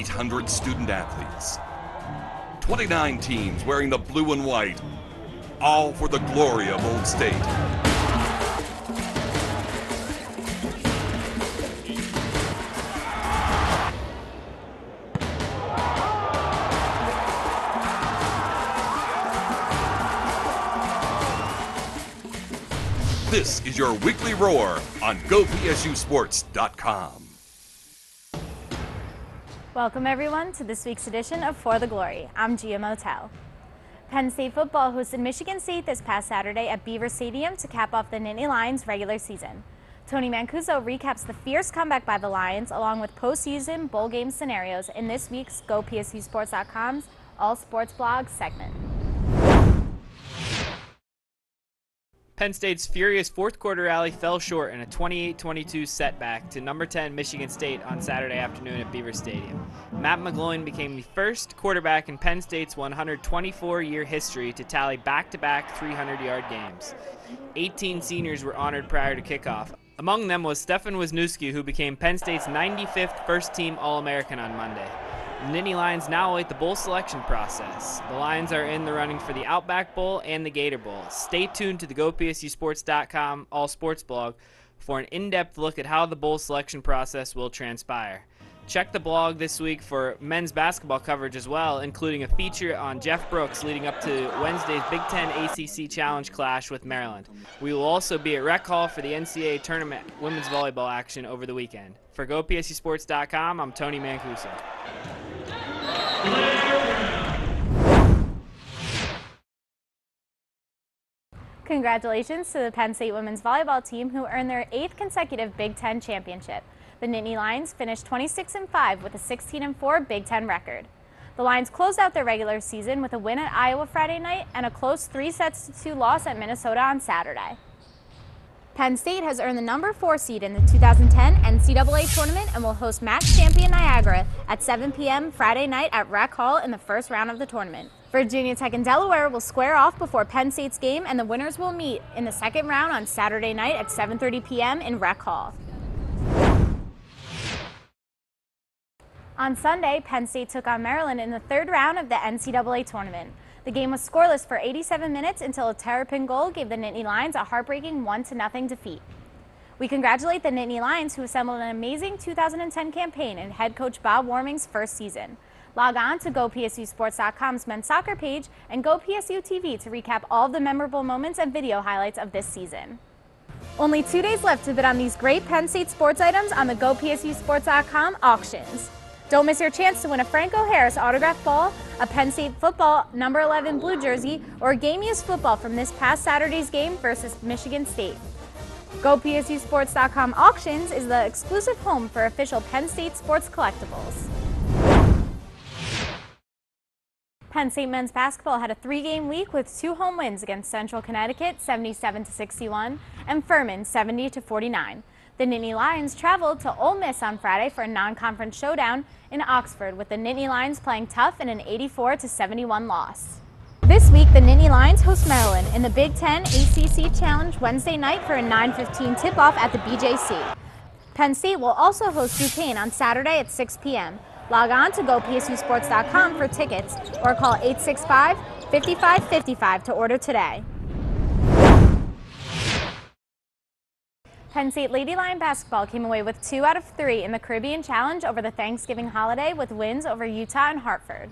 800 student athletes. 29 teams wearing the blue and white, all for the glory of Old State. This is your weekly roar on GoPSUSports.com. Welcome everyone to this week's edition of For the Glory. I'm Gia Motel. Penn State football hosted Michigan State this past Saturday at Beaver Stadium to cap off the Nittany Lions' regular season. Tony Mancuso recaps the fierce comeback by the Lions along with postseason bowl game scenarios in this week's GoPSUSports.com's All Sports Blog segment. Penn State's furious fourth-quarter rally fell short in a 28-22 setback to number 10 Michigan State on Saturday afternoon at Beaver Stadium. Matt McGloin became the first quarterback in Penn State's 124-year history to tally back-to-back 300-yard games. 18 seniors were honored prior to kickoff. Among them was Stefan Wisniewski, who became Penn State's 95th first-team All-American on Monday. The Nittany Lions now await the bowl selection process. The Lions are in the running for the Outback Bowl and the Gator Bowl. Stay tuned to the GoPSUSports.com All Sports blog for an in-depth look at how the bowl selection process will transpire. Check the blog this week for men's basketball coverage as well, including a feature on Jeff Brooks leading up to Wednesday's Big Ten ACC Challenge clash with Maryland. We will also be at Rec Hall for the NCAA Tournament women's volleyball action over the weekend. For GoPSUSports.com, I'm Tony Mancuso. Congratulations to the Penn State women's volleyball team who earned their 8th consecutive Big Ten championship. The Nittany Lions finished 26-5 with a 16-4 Big Ten record. The Lions closed out their regular season with a win at Iowa Friday night and a close 3-2 loss at Minnesota on Saturday. Penn State has earned the number 4 seed in the 2010 NCAA tournament and will host MAC champion Niagara at 7 p.m. Friday night at Rec Hall in the first round of the tournament. Virginia Tech and Delaware will square off before Penn State's game, and the winners will meet in the second round on Saturday night at 7:30 p.m. in Rec Hall. On Sunday, Penn State took on Maryland in the third round of the NCAA tournament. The game was scoreless for 87 minutes until a terrapin goal gave the Nittany Lions a heartbreaking 1-0 defeat. We congratulate the Nittany Lions, who assembled an amazing 2010 campaign in head coach Bob Warming's first season. Log on to GoPSUSports.com's men's soccer page and GoPSU TV to recap all of the memorable moments and video highlights of this season. Only 2 days left to bid on these great Penn State sports items on the GoPSUSports.com auctions. Don't miss your chance to win a Franco Harris autographed ball, a Penn State football number 11 blue jersey, or a game-used football from this past Saturday's game versus Michigan State. GoPSUSports.com auctions is the exclusive home for official Penn State sports collectibles. Penn State men's basketball had a 3-game week with 2 home wins against Central Connecticut 77-61 and Furman 70-49. The Nittany Lions traveled to Ole Miss on Friday for a non-conference showdown in Oxford, with the Nittany Lions playing tough in an 84-71 loss. This week, the Nittany Lions host Maryland in the Big Ten ACC Challenge Wednesday night for a 9:15 tip-off at the BJC. Penn State will also host Duquesne on Saturday at 6 p.m. Log on to GoPSUSports.com for tickets or call 865-5555 to order today. Penn State Lady Lion basketball came away with 2 out of 3 in the Caribbean Challenge over the Thanksgiving holiday with wins over Utah and Hartford.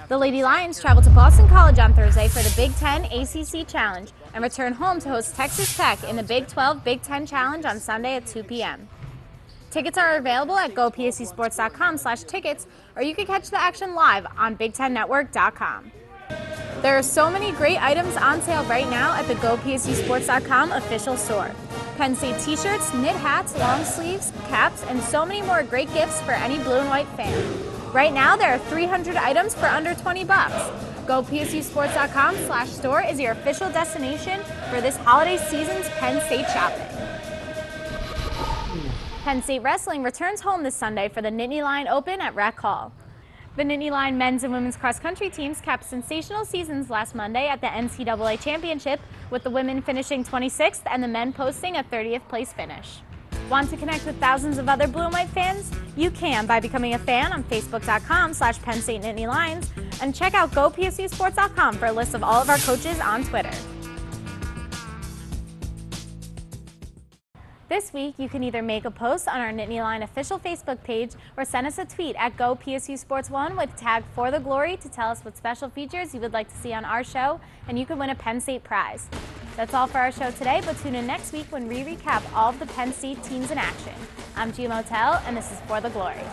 The Lady Lions travel to Boston College on Thursday for the Big Ten ACC Challenge and return home to host Texas Tech in the Big 12 Big Ten Challenge on Sunday at 2 p.m. Tickets are available at GoPSUSports.com/tickets, or you can catch the action live on BigTenNetwork.com. There are so many great items on sale right now at the GoPSUSports.com official store. Penn State t-shirts, knit hats, long sleeves, caps, and so many more great gifts for any blue and white fan. Right now, there are 300 items for under $20. GoPSUSports.com/store is your official destination for this holiday season's Penn State shopping. Penn State Wrestling returns home this Sunday for the Nittany Lion Open at Rec Hall. The Nittany Lion men's and women's cross-country teams capped sensational seasons last Monday at the NCAA Championship, with the women finishing 26th and the men posting a 30th place finish. Want to connect with thousands of other blue and white fans? You can by becoming a fan on facebook.com/Penn State Nittany Lions, and check out GoPSUSports.com for a list of all of our coaches on Twitter. This week, you can either make a post on our Nittany Lion official Facebook page or send us a tweet at GoPSUSports1 with tag For the Glory to tell us what special features you would like to see on our show, and you could win a Penn State prize. That's all for our show today, but tune in next week when we recap all of the Penn State teams in action. I'm Gia Motel, and this is For the Glory.